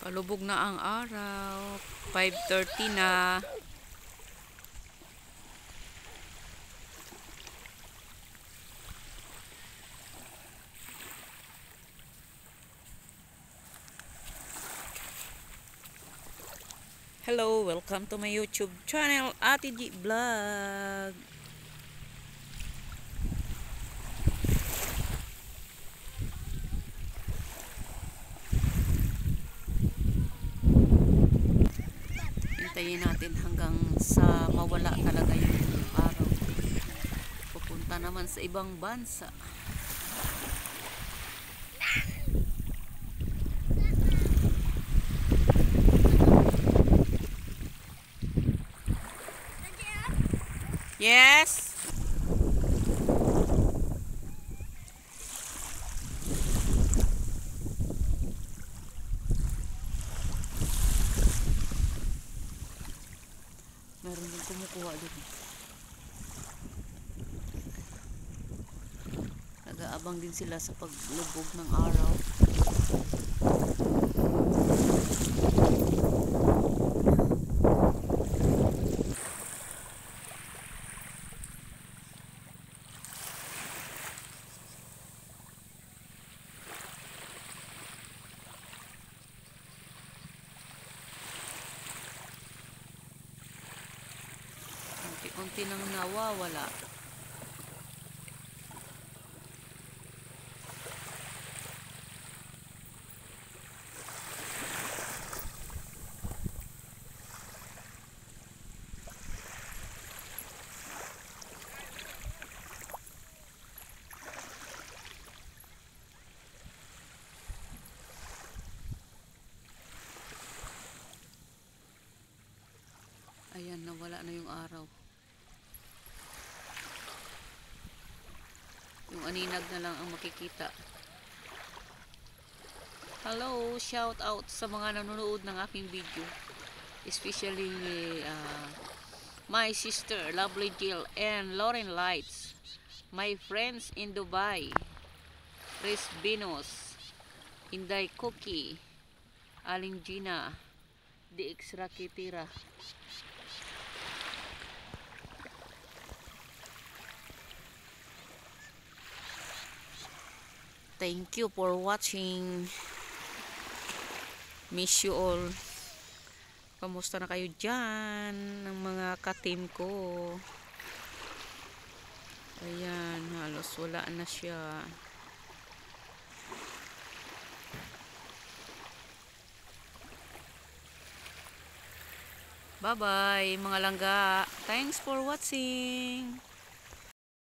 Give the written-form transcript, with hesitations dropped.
Palubog na ang araw. 5:30 na. Hello, welcome to my YouTube channel, Ate G Vlog. Hintayin natin hanggang sa mawala talaga yung araw. Pupunta naman sa ibang bansa. Yes. Meron din kumukuha din. Nag-aabang din sila sa paglubog ng araw. Unti-unti nang nawawala. Ayan, nawala na yung araw. Yung aninag na lang ang makikita. Hello, shout out sa mga nanonood ng aking video. Especially my sister, Lovely Jill and Lauren Lights. My friends in Dubai, Chris Binos, Inday Cookie, Aling Gina, DX Rakitira. Thank you for watching. Miss you all. Kamusta na kayo dyan ng mga ka-team ko? Ayan, halos wala na siya. Bye-bye mga langga. Thanks for watching.